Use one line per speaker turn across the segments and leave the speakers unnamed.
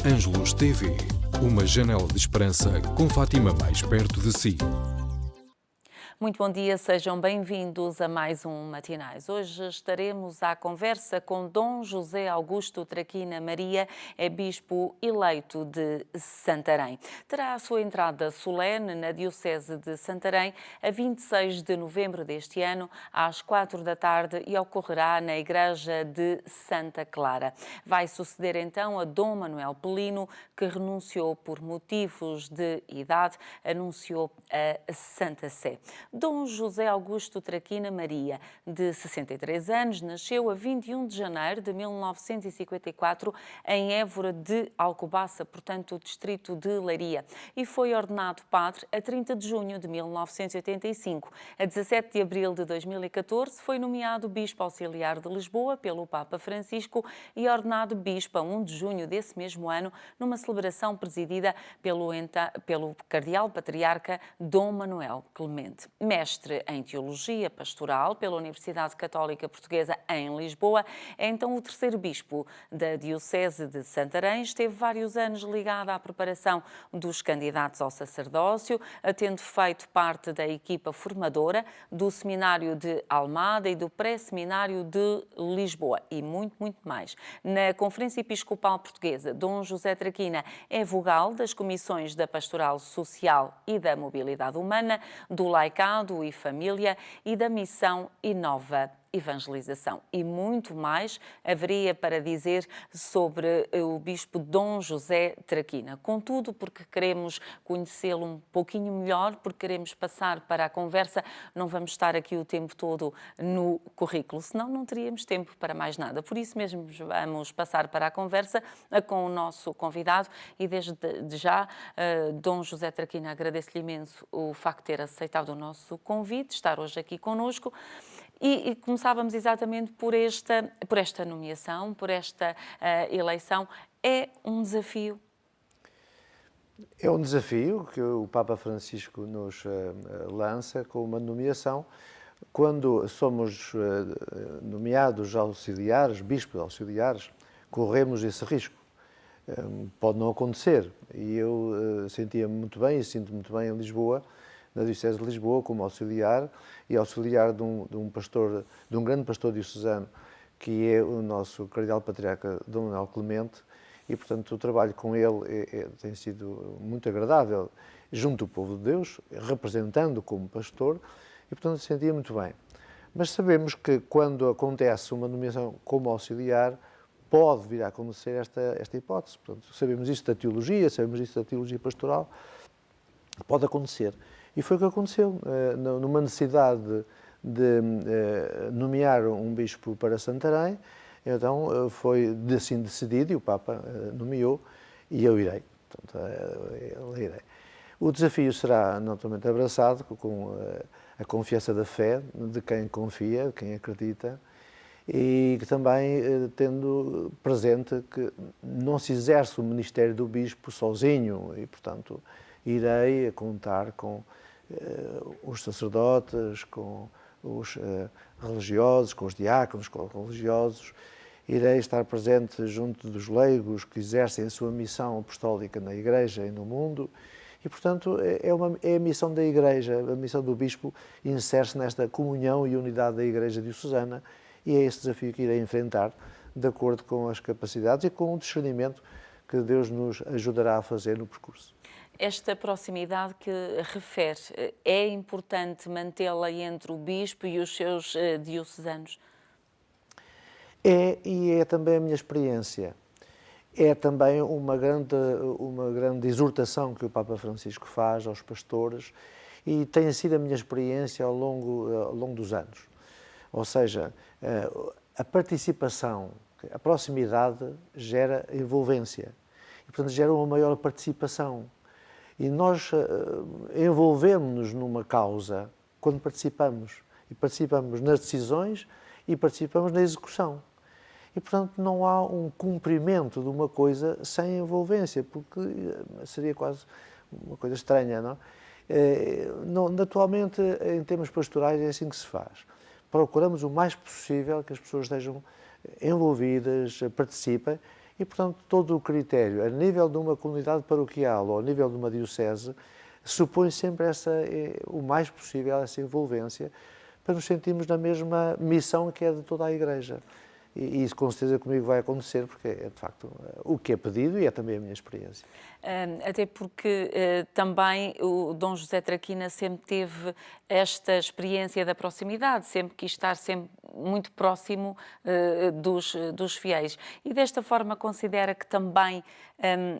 Ângelos TV, uma janela de esperança com Fátima mais perto de si.
Muito bom dia, sejam bem-vindos a mais um Matinais. Hoje estaremos à conversa com Dom José Augusto Traquina Maria, é bispo eleito de Santarém. Terá a sua entrada solene na Diocese de Santarém a 26 de novembro deste ano, às 4 da tarde, e ocorrerá na Igreja de Santa Clara. Vai suceder então a Dom Manuel Pelino, que renunciou por motivos de idade, anunciou a Santa Sé. Dom José Augusto Traquina Maria, de 63 anos, nasceu a 21 de janeiro de 1954 em Évora de Alcobaça, portanto o distrito de Leiria, e foi ordenado padre a 30 de junho de 1985. A 17 de abril de 2014 foi nomeado bispo auxiliar de Lisboa pelo Papa Francisco e ordenado bispo a 1 de junho desse mesmo ano, numa celebração presidida pelo cardeal patriarca Dom Manuel Clemente. Mestre em Teologia Pastoral pela Universidade Católica Portuguesa em Lisboa, é então o terceiro bispo da Diocese de Santarém. Esteve vários anos ligado à preparação dos candidatos ao sacerdócio, tendo feito parte da equipa formadora do Seminário de Almada e do Pré-Seminário de Lisboa e muito mais. Na Conferência Episcopal Portuguesa, Dom José Traquina é vogal das comissões da Pastoral Social e da Mobilidade Humana, do Laicado e Família e da Missão e Nova Evangelização. E muito mais haveria para dizer sobre o bispo Dom José Traquina. Contudo, porque queremos conhecê-lo um pouquinho melhor, porque queremos passar para a conversa, não vamos estar aqui o tempo todo no currículo, senão não teríamos tempo para mais nada. Por isso mesmo vamos passar para a conversa com o nosso convidado e desde já, Dom José Traquina, agradeço-lhe imenso o facto de ter aceitado o nosso convite, estar hoje aqui connosco. E começávamos exatamente por esta nomeação, por esta eleição. É um desafio?
É um desafio que o Papa Francisco nos lança com uma nomeação. Quando somos nomeados auxiliares, bispos auxiliares, corremos esse risco. Pode não acontecer. E eu sentia-me muito bem e sinto muito bem em Lisboa, na Diocese de Lisboa, como auxiliar, e auxiliar de um pastor, de um grande pastor diocesano, que é o nosso cardeal patriarca Dom Manuel Clemente, e, portanto, o trabalho com ele tem sido muito agradável, junto ao povo de Deus, representando como pastor, e, portanto, sentia muito bem. Mas sabemos que, quando acontece uma nomeação como auxiliar, pode vir a acontecer esta hipótese. Portanto, sabemos isso da teologia, sabemos isso da teologia pastoral, pode acontecer. E foi o que aconteceu, numa necessidade de nomear um bispo para Santarém. Então foi assim decidido e o Papa nomeou e eu irei. Portanto, irei. O desafio será naturalmente abraçado com a confiança da fé de quem confia, de quem acredita, e que também tendo presente que não se exerce o ministério do bispo sozinho e, portanto, irei contar com os sacerdotes, com os religiosos, com os diáconos, com os religiosos. Irei estar presente junto dos leigos que exercem a sua missão apostólica na Igreja e no mundo. E, portanto, é a missão da Igreja, a missão do Bispo insere-se nesta comunhão e unidade da Igreja diocesana, e é esse desafio que irei enfrentar, de acordo com as capacidades e com o discernimento que Deus nos ajudará a fazer no percurso.
Esta proximidade que refere, é importante mantê-la entre o bispo e os seus diocesanos?
E é também a minha experiência. É também uma grande exortação que o Papa Francisco faz aos pastores e tem sido a minha experiência ao longo dos anos. Ou seja, a participação, a proximidade gera envolvência e, portanto, gera uma maior participação. E nós envolvemos-nos numa causa quando participamos. E participamos nas decisões e participamos na execução. E, portanto, não há um cumprimento de uma coisa sem envolvência, porque seria quase uma coisa estranha, não? Naturalmente, em termos pastorais, é assim que se faz. Procuramos o mais possível que as pessoas estejam envolvidas, participem, E, portanto, todo o critério, a nível de uma comunidade paroquial ou a nível de uma diocese, supõe sempre o mais possível essa envolvência, para nos sentirmos na mesma missão que é de toda a Igreja. E isso com certeza comigo vai acontecer, porque é de facto o que é pedido e é também a minha experiência.
Até porque também o Dom José Traquina sempre teve esta experiência da proximidade, sempre quis estar sempre muito próximo dos fiéis. E desta forma considera que também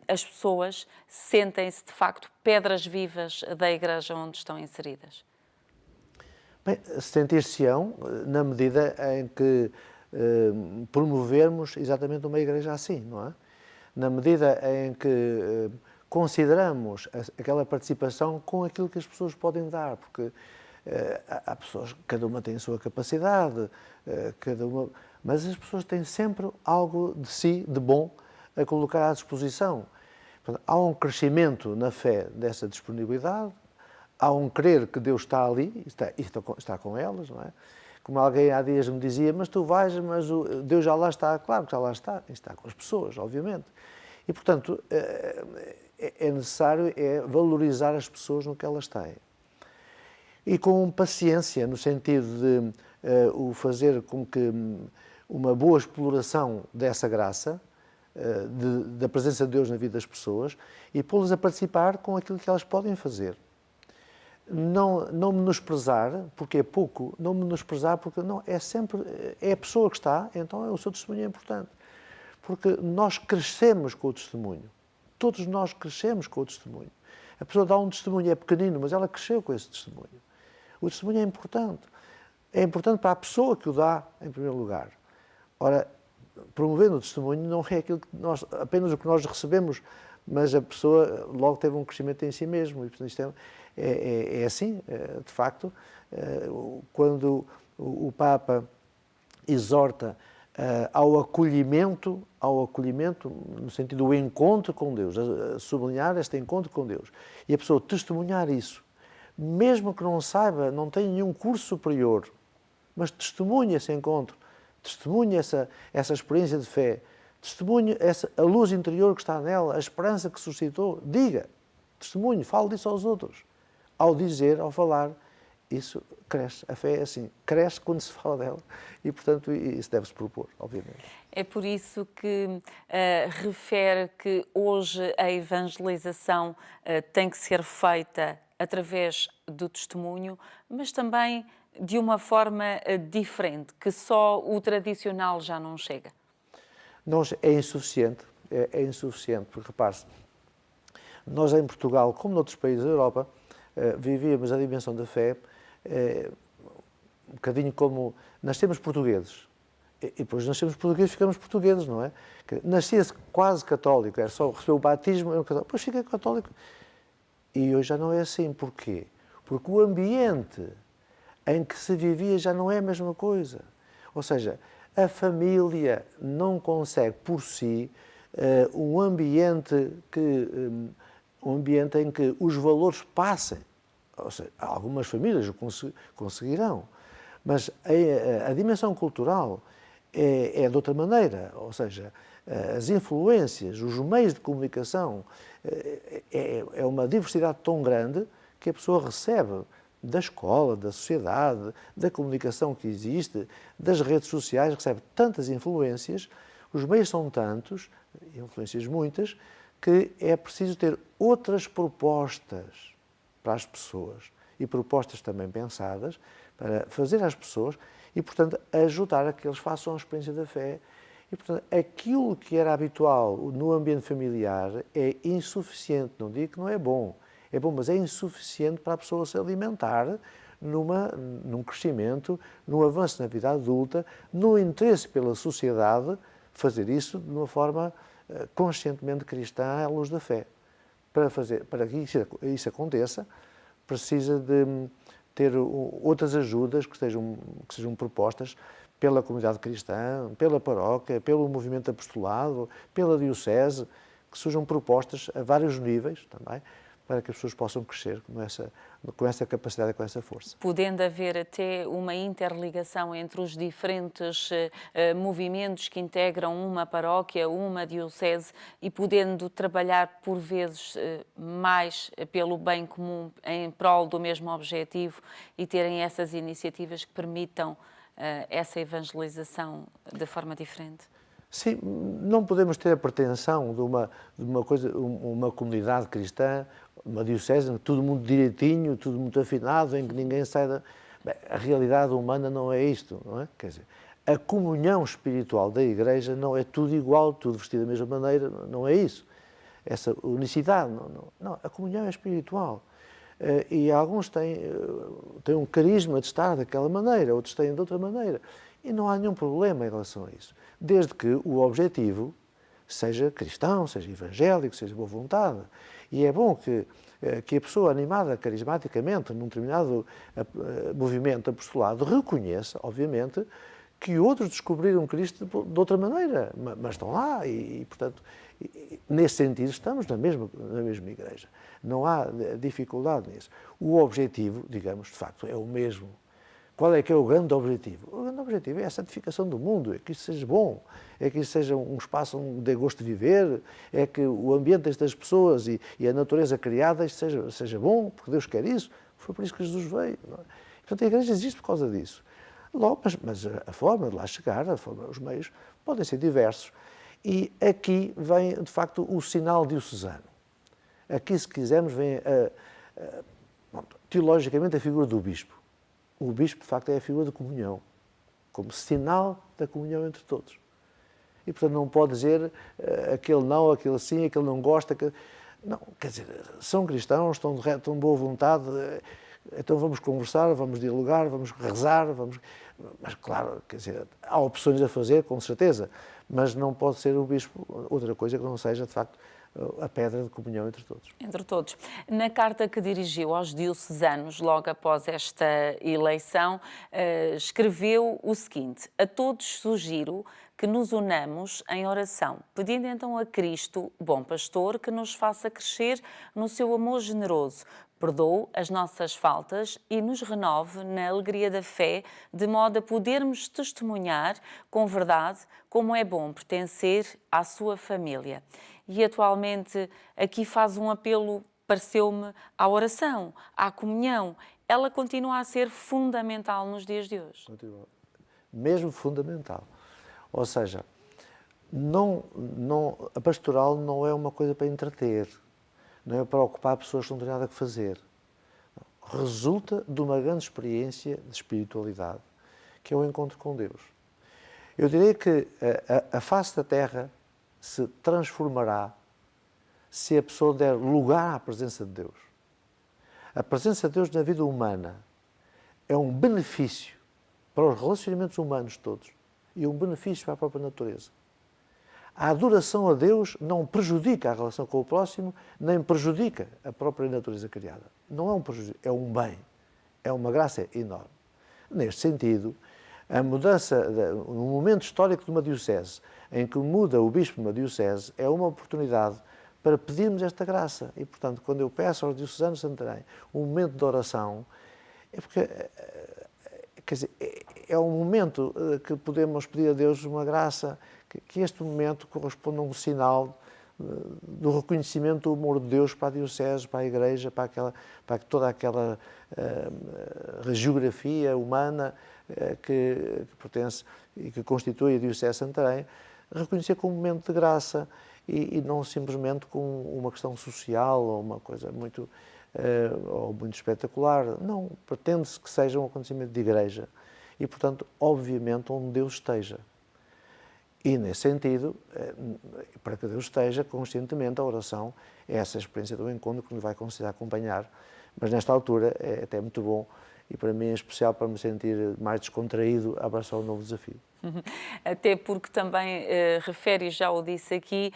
as pessoas sentem-se de facto pedras vivas da Igreja onde estão inseridas?
Bem, sentir-se-ão na medida em que promovermos exatamente uma Igreja assim, não é? Na medida em que consideramos aquela participação com aquilo que as pessoas podem dar, porque há pessoas, cada uma tem a sua capacidade, mas as pessoas têm sempre algo de si, de bom, a colocar à disposição. Portanto, há um crescimento na fé dessa disponibilidade, há um crer que Deus está ali, está com elas, não é? Como alguém há dias me dizia, mas tu vais, mas Deus já lá está. Claro que já lá está com as pessoas, obviamente. E, portanto, é necessário valorizar as pessoas no que elas têm. E com paciência, no sentido de o fazer com que uma boa exploração dessa graça, da presença de Deus na vida das pessoas, e pô-las a participar com aquilo que elas podem fazer. Não menosprezar, porque é pouco, não menosprezar, porque não, é a pessoa que está, então o seu testemunho é importante. Porque nós crescemos com o testemunho. Todos nós crescemos com o testemunho. A pessoa dá um testemunho, é pequenino, mas ela cresceu com esse testemunho. O testemunho é importante. É importante para a pessoa que o dá, em primeiro lugar. Ora, promovendo o testemunho não é aquilo que apenas o que nós recebemos, mas a pessoa logo teve um crescimento em si mesmo. E, portanto, isto é assim, de facto, quando o Papa exorta ao acolhimento no sentido do encontro com Deus, a sublinhar este encontro com Deus, e a pessoa testemunhar isso, mesmo que não saiba, não tenha nenhum curso superior, mas testemunhe esse encontro, testemunhe essa experiência de fé, testemunhe a luz interior que está nela, a esperança que suscitou, diga, testemunhe, fale disso aos outros. Ao dizer, ao falar, isso cresce. A fé é assim, cresce quando se fala dela e, portanto, isso deve-se propor, obviamente.
É por isso que refere que hoje a evangelização tem que ser feita através do testemunho, mas também de uma forma diferente, que só o tradicional já não chega.
É insuficiente, porque repare-se, nós em Portugal, como noutros países da Europa, vivíamos a dimensão da fé um bocadinho como nascemos portugueses. E depois nascemos portugueses, ficamos portugueses, não é? Nascia-se quase católico, era só receber o batismo, depois fica católico. E hoje já não é assim. Porquê? Porque o ambiente em que se vivia já não é a mesma coisa. Ou seja, a família não consegue por si um ambiente em que os valores passem. Ou seja, algumas famílias o conseguirão, mas a dimensão cultural é de outra maneira. Ou seja, as influências, os meios de comunicação, é uma diversidade tão grande que a pessoa recebe da escola, da sociedade, da comunicação que existe, das redes sociais, recebe tantas influências, os meios são tantos, influências muitas, que é preciso ter outras propostas para as pessoas e propostas também pensadas para fazer às pessoas e, portanto, ajudar a que eles façam a experiência da fé. E, portanto, aquilo que era habitual no ambiente familiar é insuficiente. Não digo que não é bom, mas é insuficiente para a pessoa se alimentar num crescimento, num avanço na vida adulta, no interesse pela sociedade, fazer isso de uma forma conscientemente cristã à luz da fé. Para que isso aconteça, precisa de ter outras ajudas que sejam propostas pela comunidade cristã, pela paróquia, pelo movimento apostolado, pela diocese, que sejam propostas a vários níveis também, para que as pessoas possam crescer com essa capacidade e com essa força.
Podendo haver até uma interligação entre os diferentes movimentos que integram uma paróquia, uma diocese, e podendo trabalhar por vezes mais pelo bem comum em prol do mesmo objetivo e terem essas iniciativas que permitam essa evangelização de forma diferente?
Sim, não podemos ter a pretensão de uma comunidade cristã, uma diocese, todo mundo direitinho, tudo muito afinado, em que ninguém sai da... Bem, a realidade humana não é isto, não é? Quer dizer, a comunhão espiritual da Igreja não é tudo igual, tudo vestido da mesma maneira, não é isso. Essa unicidade, não, a comunhão é espiritual. E alguns têm um carisma de estar daquela maneira, outros têm de outra maneira. E não há nenhum problema em relação a isso, desde que o objetivo seja cristão, seja evangélico, seja boa vontade. E é bom que a pessoa animada carismaticamente num determinado movimento apostolado reconheça, obviamente, que outros descobriram Cristo de outra maneira, mas estão lá e portanto, nesse sentido, estamos na mesma igreja. Não há dificuldade nisso. O objetivo, digamos, de facto, é o mesmo. Qual é que é o grande objetivo? O grande objetivo é a santificação do mundo, é que isso seja bom, é que isso seja um espaço onde dê gosto de viver, é que o ambiente destas pessoas e a natureza criada seja bom, porque Deus quer isso. Foi por isso que Jesus veio. Não é? Portanto, a Igreja existe por causa disso. Logo, mas a forma de lá chegar, os meios, podem ser diversos. E aqui vem, de facto, o sinal diocesano. Aqui, se quisermos, vem teologicamente a figura do bispo. O bispo, de facto, é a figura de comunhão, como sinal da comunhão entre todos. E, portanto, não pode dizer aquele não, aquele sim, aquele não gosta. Não, quer dizer, são cristãos, estão de boa vontade, então vamos conversar, vamos dialogar, vamos rezar, mas, claro, quer dizer, há opções a fazer, com certeza, mas não pode ser o bispo outra coisa que não seja, de facto, a pedra de comunhão entre todos.
Entre todos. Na carta que dirigiu aos diocesanos, logo após esta eleição, escreveu o seguinte: a todos sugiro que nos unamos em oração, pedindo então a Cristo, bom pastor, que nos faça crescer no seu amor generoso, perdoe as nossas faltas e nos renove na alegria da fé, de modo a podermos testemunhar com verdade como é bom pertencer à sua família. E atualmente aqui faz um apelo, pareceu-me, à oração, à comunhão. Ela continua a ser fundamental nos dias de hoje.
Continua. Mesmo fundamental. Ou seja, a pastoral não é uma coisa para entreter, não é para ocupar pessoas que não têm nada a fazer. Resulta de uma grande experiência de espiritualidade, que é o encontro com Deus. Eu diria que a face da terra se transformará se a pessoa der lugar à presença de Deus. A presença de Deus na vida humana é um benefício para os relacionamentos humanos todos e um benefício para a própria natureza. A adoração a Deus não prejudica a relação com o próximo, nem prejudica a própria natureza criada. Não é um prejuízo, é um bem, é uma graça enorme. Neste sentido, a mudança, no momento histórico de uma diocese, em que muda o bispo de uma diocese, é uma oportunidade para pedirmos esta graça. E, portanto, quando eu peço aos diocesanos de Santarém um momento de oração, é porque, quer dizer, é um momento que podemos pedir a Deus uma graça, que este momento corresponde a um sinal do reconhecimento do amor de Deus para a diocese, para a Igreja, para toda aquela geografia humana que pertence e que constitui a diocese de Santarém, reconhecer como um momento de graça e não simplesmente com uma questão social ou uma coisa muito espetacular. Não, pretende-se que seja um acontecimento de Igreja e, portanto, obviamente, onde Deus esteja. E, nesse sentido, para que Deus esteja conscientemente, a oração é essa experiência do encontro que nos vai conseguir acompanhar. Mas, nesta altura, é até muito bom e, para mim, em especial, para me sentir mais descontraído, abraçar um novo desafio.
Até porque também refere, já o disse aqui,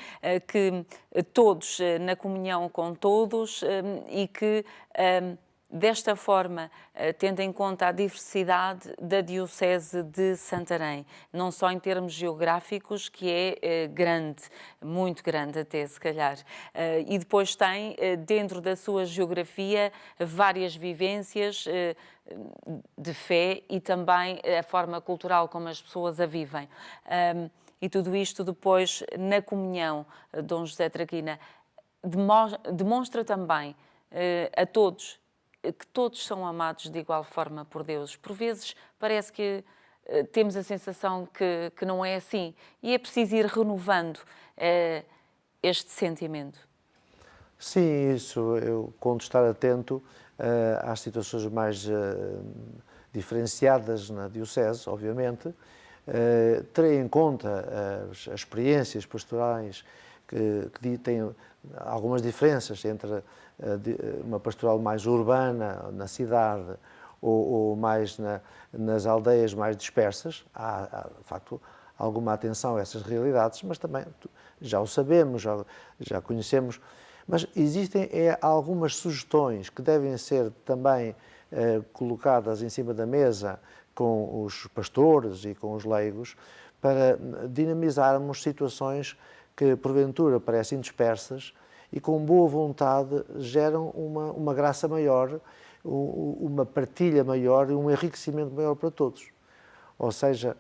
que todos na comunhão com todos e que Desta forma, tendo em conta a diversidade da Diocese de Santarém, não só em termos geográficos, que é grande, muito grande até se calhar, e depois tem dentro da sua geografia várias vivências de fé e também a forma cultural como as pessoas a vivem. E tudo isto depois na comunhão, Dom José Traquina, demonstra também a todos que todos são amados de igual forma por Deus. Por vezes parece que temos a sensação que não é assim e é preciso ir renovando este sentimento.
Sim, isso, eu conto estar atento às situações mais diferenciadas na Diocese, obviamente. Terei em conta as experiências pastorais que têm algumas diferenças entre uma pastoral mais urbana, na cidade, ou mais nas aldeias mais dispersas. Há, de facto, alguma atenção a essas realidades, mas também já o sabemos, já conhecemos. Mas existem algumas sugestões que devem ser também colocadas em cima da mesa com os pastores e com os leigos para dinamizarmos situações que porventura parecem dispersas e com boa vontade geram uma graça maior, uma partilha maior e um enriquecimento maior para todos. Ou seja,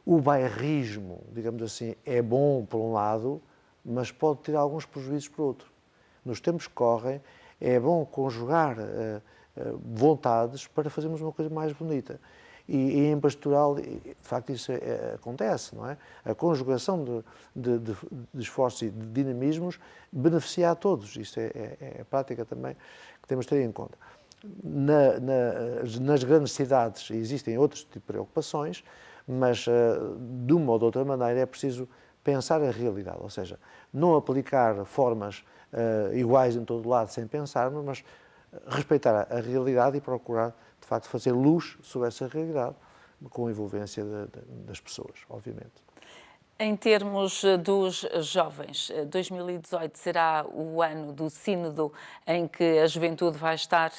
o bairrismo, digamos assim, é bom por um lado, mas pode ter alguns prejuízos por outro. Nos tempos que correm, é bom conjugar vontades para fazermos uma coisa mais bonita. E em pastoral, de facto, isso acontece, não é? A conjugação de esforços e de dinamismos beneficia a todos. Isto é a prática também que temos de ter em conta. Nas grandes cidades existem outros tipos de preocupações, mas de uma ou de outra maneira é preciso pensar a realidade, ou seja, não aplicar formas iguais em todo lado sem pensarmos, mas respeitar a realidade e procurar, de facto, fazer luz sobre essa realidade, com a envolvência das pessoas, obviamente.
Em termos dos jovens, 2018 será o ano do Sínodo em que a juventude vai estar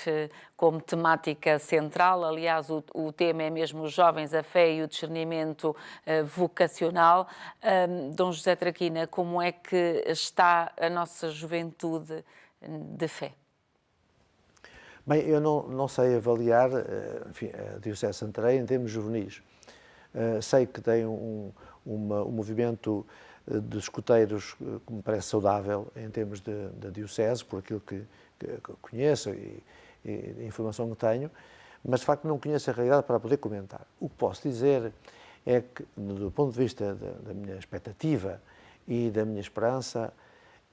como temática central. Aliás, o tema é mesmo os jovens, a fé e o discernimento vocacional. Dom José Traquina, como é que está a nossa juventude de fé?
Bem, eu não sei avaliar, enfim, a Diocese de Santarém em termos juvenis. Sei que tem um movimento de escuteiros que me parece saudável em termos da Diocese, por aquilo que conheço e a informação que tenho, mas de facto não conheço a realidade para poder comentar. O que posso dizer é que, do ponto de vista da minha expectativa e da minha esperança,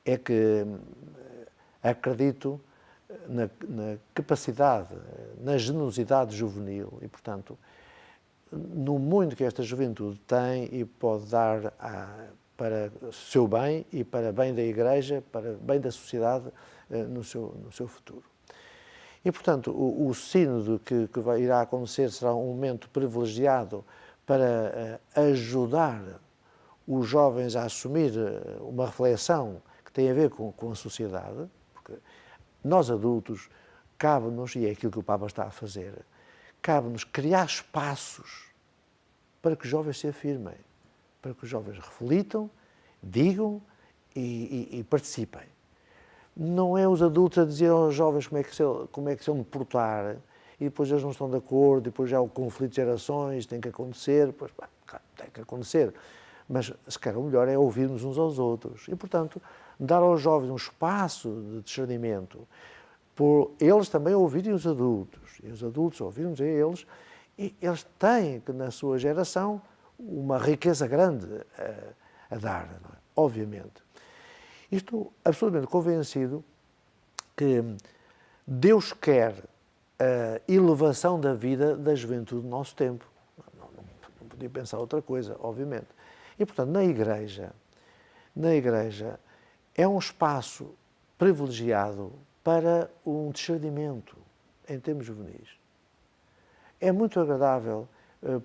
é que acredito na capacidade, na generosidade juvenil e, portanto, no muito que esta juventude tem e pode dar para o seu bem e para o bem da Igreja, para o bem da sociedade no seu futuro. E, portanto, o sínodo que irá acontecer será um momento privilegiado para ajudar os jovens a assumir uma reflexão que tem a ver com a sociedade, porque nós adultos, cabe-nos, e é aquilo que o Papa está a fazer, cabe-nos criar espaços para que os jovens se afirmem, para que os jovens reflitam, digam e participem. Não é os adultos a dizer aos jovens como é que se vão portar, e depois eles não estão de acordo, e depois já o conflito de gerações tem que acontecer, pois, tem que acontecer. Mas, se calhar, o melhor é ouvirmos uns aos outros. E, portanto, dar aos jovens um espaço de discernimento, por eles também ouvirem os adultos, e os adultos ouvirem-nos a eles, e eles têm, na sua geração, uma riqueza grande a dar, não é? Obviamente. Estou absolutamente convencido que Deus quer a elevação da vida da juventude do nosso tempo. Não podia pensar outra coisa, obviamente. E, portanto, na Igreja é um espaço privilegiado para um discernimento em termos juvenis. É muito agradável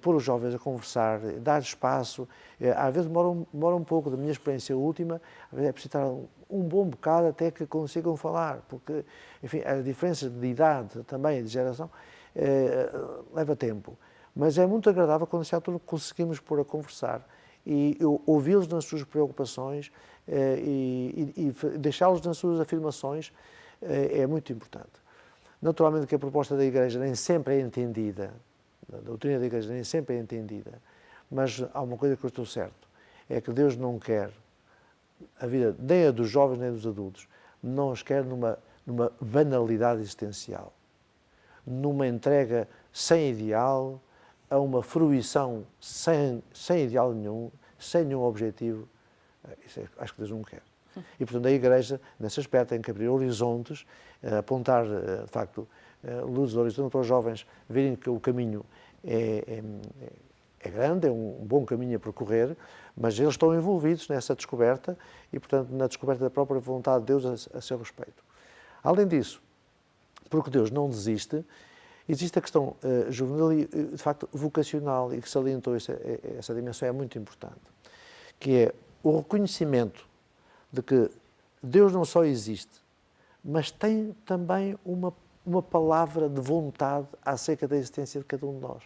pôr os jovens a conversar, dar espaço. Às vezes demora um pouco, da minha experiência última, às vezes é preciso estar um bom bocado até que consigam falar, porque, enfim, a diferença de idade também, de geração, leva tempo. Mas é muito agradável quando, a certa altura, conseguimos pôr a conversar e ouvi-los nas suas preocupações e deixá-los nas suas afirmações é muito importante. Naturalmente que a proposta da Igreja nem sempre é entendida, a doutrina da Igreja nem sempre é entendida, mas há uma coisa que eu estou certo, é que Deus não quer a vida, nem a dos jovens nem dos adultos, não os quer numa banalidade existencial, numa entrega sem ideal, a uma fruição sem ideal nenhum, sem nenhum objetivo. Acho que Deus não quer. E, portanto, a Igreja, nesse aspecto, tem que abrir horizontes, apontar, de facto, luzes do horizonte para os jovens verem que o caminho é grande, é um bom caminho a percorrer, mas eles estão envolvidos nessa descoberta e, portanto, na descoberta da própria vontade de Deus a seu respeito. Além disso, porque Deus não desiste, existe a questão juvenil e, de facto, vocacional, e que salientou essa dimensão é muito importante, que é o reconhecimento de que Deus não só existe, mas tem também uma palavra de vontade acerca da existência de cada um de nós.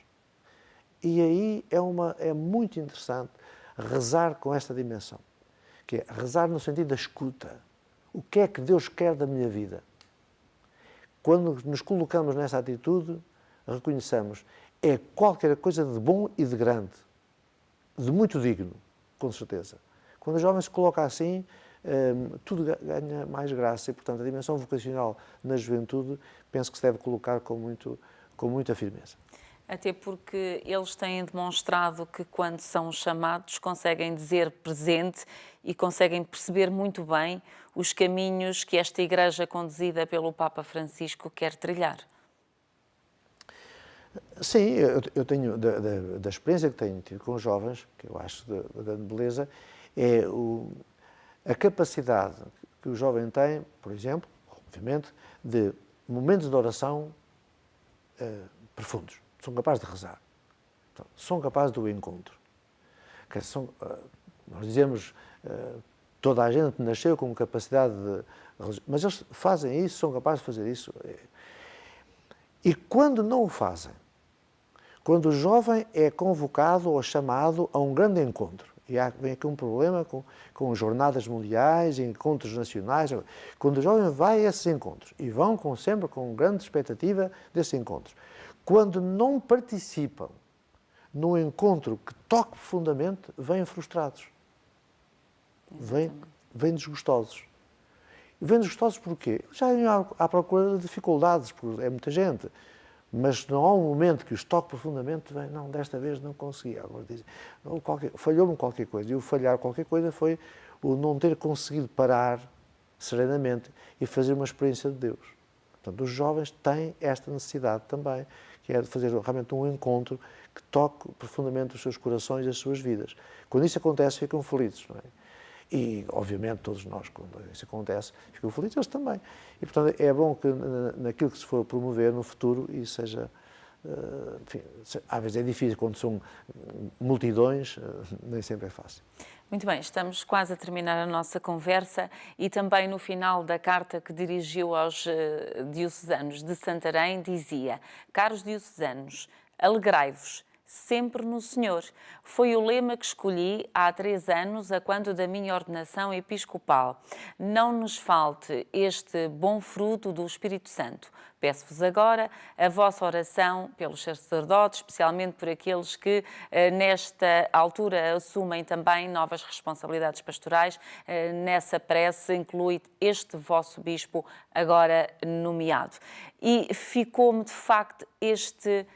E aí é muito interessante rezar com esta dimensão, que é rezar no sentido da escuta. O que é que Deus quer da minha vida? Quando nos colocamos nessa atitude, reconheçamos, é qualquer coisa de bom e de grande, de muito digno, com certeza. Quando o jovem se coloca assim, tudo ganha mais graça e, portanto, a dimensão vocacional na juventude penso que se deve colocar com muita firmeza.
Até porque eles têm demonstrado que, quando são chamados, conseguem dizer presente e conseguem perceber muito bem os caminhos que esta Igreja, conduzida pelo Papa Francisco, quer trilhar.
Sim, eu tenho, da experiência que tenho tido com os jovens, que eu acho de grande beleza, é a capacidade que o jovem tem, por exemplo, obviamente, de momentos de oração profundos. São capazes de rezar. Então, são capazes do encontro. Nós dizemos, toda a gente nasceu com capacidade de... Mas eles fazem isso, são capazes de fazer isso. E quando não o fazem, quando o jovem é convocado ou chamado a um grande encontro, e vem aqui um problema com jornadas mundiais, encontros nacionais, quando o jovem vai a esses encontros, e vão sempre com grande expectativa desses encontros, quando não participam num encontro que toque profundamente, vêm frustrados, vêm desgostosos. Vêm desgostosos porquê? Já iam à procura de dificuldades, porque é muita gente. Mas não há um momento que os toque profundamente, bem, não, desta vez não consegui. Agora dizem, falhou-me qualquer coisa. E o falhar qualquer coisa foi o não ter conseguido parar serenamente e fazer uma experiência de Deus. Portanto, os jovens têm esta necessidade também, que é de fazer realmente um encontro que toque profundamente os seus corações e as suas vidas. Quando isso acontece, ficam felizes, não é? E, obviamente, todos nós, quando isso acontece, ficam felizes, eles também. E, portanto, é bom que naquilo que se for promover no futuro, isso seja... Enfim, às vezes é difícil, quando são multidões, nem sempre é fácil.
Muito bem, estamos quase a terminar a nossa conversa e também no final da carta que dirigiu aos diocesanos de Santarém dizia: caros diocesanos, alegrai-vos sempre no Senhor. Foi o lema que escolhi há 3 anos, a quando da minha ordenação episcopal. Não nos falte este bom fruto do Espírito Santo. Peço-vos agora a vossa oração pelos sacerdotes, especialmente por aqueles que nesta altura assumem também novas responsabilidades pastorais. Nessa prece inclui este vosso bispo agora nomeado. E ficou-me de facto este: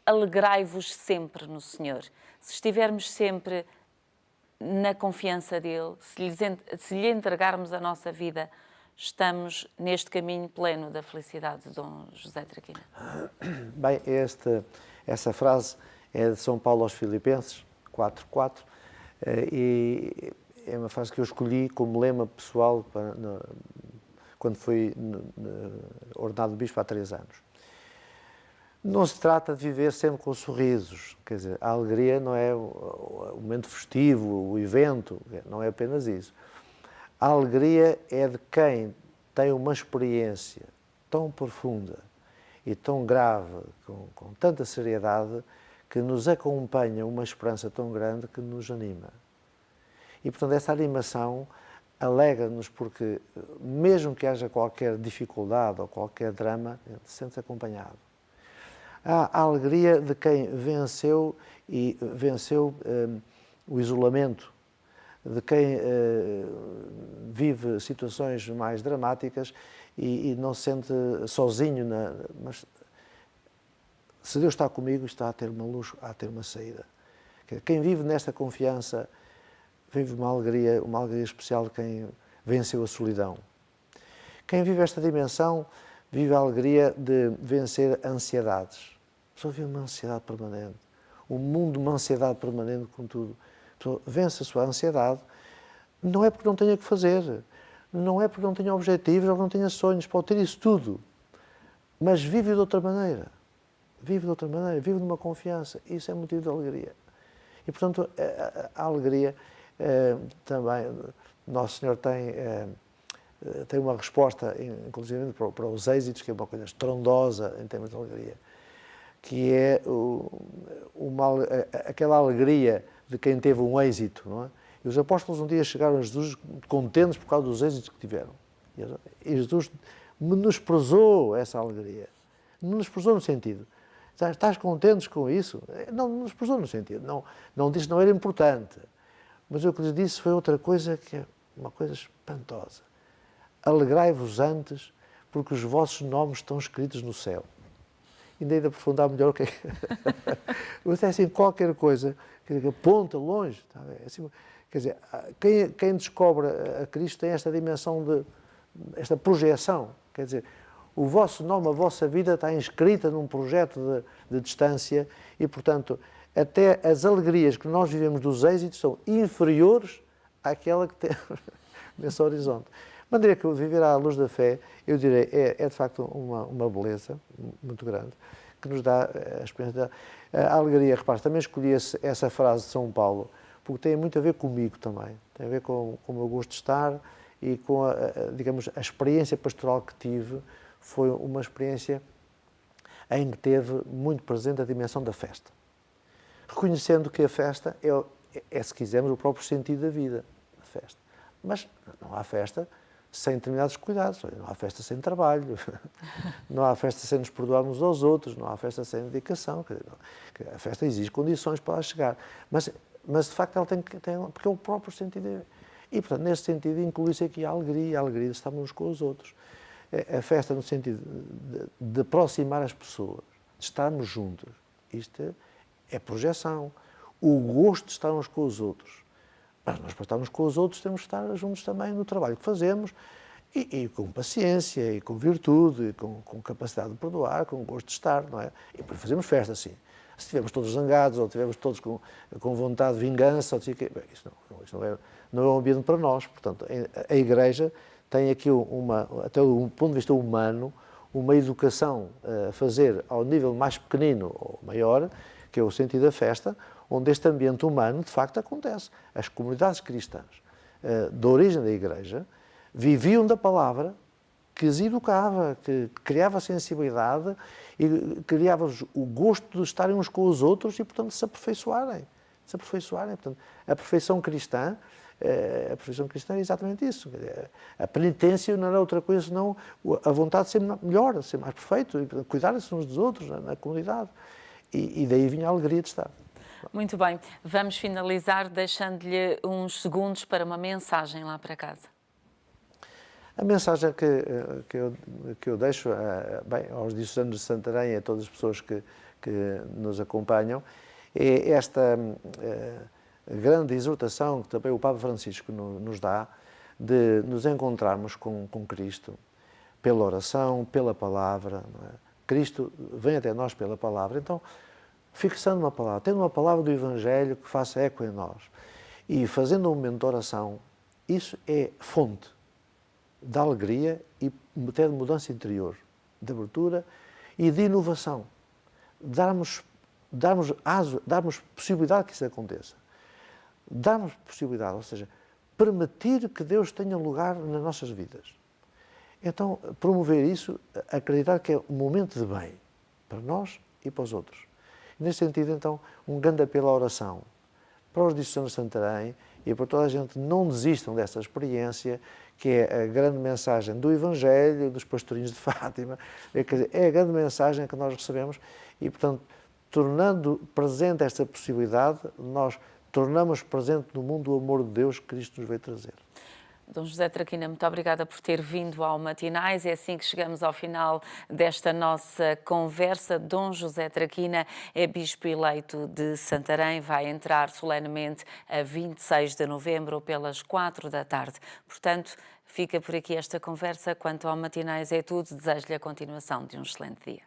alegrai-vos sempre no Senhor. Se estivermos sempre na confiança dEle, se lhe entregarmos a nossa vida, estamos neste caminho pleno da felicidade de Dom José Traquina.
Bem, essa frase é de São Paulo aos Filipenses, 4:4, e é uma frase que eu escolhi como lema pessoal quando fui ordenado bispo há 3 anos. Não se trata de viver sempre com sorrisos, quer dizer, a alegria não é o momento festivo, o evento, não é apenas isso. A alegria é de quem tem uma experiência tão profunda e tão grave, com tanta seriedade, que nos acompanha uma esperança tão grande que nos anima. E, portanto, essa animação alegra-nos porque, mesmo que haja qualquer dificuldade ou qualquer drama, sente-se acompanhado. Há a alegria de quem venceu o isolamento, de quem vive situações mais dramáticas e não se sente sozinho, mas se Deus está comigo, está a ter uma luz, a ter uma saída. Quem vive nesta confiança vive uma alegria especial de quem venceu a solidão. Quem vive esta dimensão vive a alegria de vencer ansiedades. A pessoa vive uma ansiedade permanente. O mundo, uma ansiedade permanente com tudo. A pessoa vence a sua ansiedade, não é porque não tenha que fazer, não é porque não tenha objetivos ou não tenha sonhos, pode ter isso tudo, mas vive de outra maneira. Vive de outra maneira, vive numa confiança. Isso é motivo de alegria. E, portanto, a alegria também, Nosso Senhor tem uma resposta, inclusive, para os êxitos, que é uma coisa estrondosa em termos de alegria, que é aquela alegria de quem teve um êxito, não é? E os apóstolos um dia chegaram a Jesus contentes por causa dos êxitos que tiveram. E Jesus menosprezou essa alegria. Menosprezou no sentido, estás contentes com isso? Não menosprezou no sentido, não disse que não era importante. Mas o que lhes disse foi outra coisa, que é uma coisa espantosa. Alegrai-vos antes, porque os vossos nomes estão escritos no céu. Ainda de aprofundar melhor o que é. Mas é assim, qualquer coisa que aponta longe. Tá? É assim, quer dizer, quem descobre a Cristo tem esta dimensão, esta projeção. Quer dizer, o vosso nome, a vossa vida está inscrita num projeto de distância e, portanto, até as alegrias que nós vivemos dos êxitos são inferiores àquela que temos nesse horizonte. De maneira que viver à luz da fé, eu direi, é de facto uma beleza muito grande, que nos dá a experiência a alegria. Repare, também escolhi essa frase de São Paulo, porque tem muito a ver comigo também, tem a ver com o meu gosto de estar e com, digamos, a experiência pastoral que tive. Foi uma experiência em que teve muito presente a dimensão da festa. Reconhecendo que a festa é, se quisermos, o próprio sentido da vida, a festa. Mas não há festa sem determinados cuidados. Não há festa sem trabalho, não há festa sem nos perdoarmos aos outros, não há festa sem dedicação. A festa exige condições para lá chegar. Mas de facto, ela tem porque é o próprio sentido da vida. E, portanto, nesse sentido, inclui-se aqui a alegria de estarmos uns com os outros. A festa no sentido de aproximar as pessoas, de estarmos juntos. Isto é projeção. O gosto de estar uns com os outros. Mas nós, para estarmos com os outros, temos que estar juntos também no trabalho que fazemos e com paciência, e com virtude, e com capacidade de perdoar, com gosto de estar, não é? E depois fazemos festa, assim. Se estivermos todos zangados, ou estivermos todos com vontade de vingança, ou isso não é um ambiente para nós. Portanto, a Igreja tem aqui, até do ponto de vista humano, uma educação a fazer ao nível mais pequenino ou maior, que é o sentido da festa, onde este ambiente humano, de facto, acontece. As comunidades cristãs da origem da Igreja viviam da palavra que as educava, que criava sensibilidade e criava o gosto de estarem uns com os outros e, portanto, se aperfeiçoarem. Portanto, a perfeição cristã é exatamente isso. A penitência não era outra coisa senão a vontade de ser melhor, de ser mais perfeito, e cuidar-se uns dos outros na comunidade. E daí vinha a alegria de estar.
Muito bem. Vamos finalizar deixando-lhe uns segundos para uma mensagem lá para casa.
A mensagem que eu deixo aos diocesanos de Santarém e a todas as pessoas que nos acompanham é esta grande exortação que também o Papa Francisco nos dá de nos encontrarmos com Cristo pela oração, pela palavra. Não é? Cristo vem até nós pela palavra. Então, fixando uma palavra, tendo uma palavra do Evangelho que faça eco em nós e fazendo um momento de oração, isso é fonte de alegria e até de mudança interior, de abertura e de inovação. darmos possibilidade que isso aconteça. Darmos possibilidade, ou seja, permitir que Deus tenha lugar nas nossas vidas. Então, promover isso, acreditar que é um momento de bem para nós e para os outros. Nesse sentido, então, um grande apelo à oração para os diocesanos de Santarém e para toda a gente, não desistam dessa experiência, que é a grande mensagem do Evangelho, dos pastorinhos de Fátima, é a grande mensagem que nós recebemos e, portanto, tornando presente esta possibilidade, nós tornamos presente no mundo o amor de Deus que Cristo nos veio trazer.
Dom José Traquina, muito obrigada por ter vindo ao Matinais. É assim que chegamos ao final desta nossa conversa. Dom José Traquina é bispo eleito de Santarém, vai entrar solenemente a 26 de novembro pelas 4 da tarde. Portanto, fica por aqui esta conversa. Quanto ao Matinais é tudo. Desejo-lhe a continuação de um excelente dia.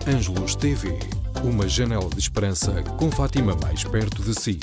Ângelos TV, uma janela de esperança com Fátima mais perto de si.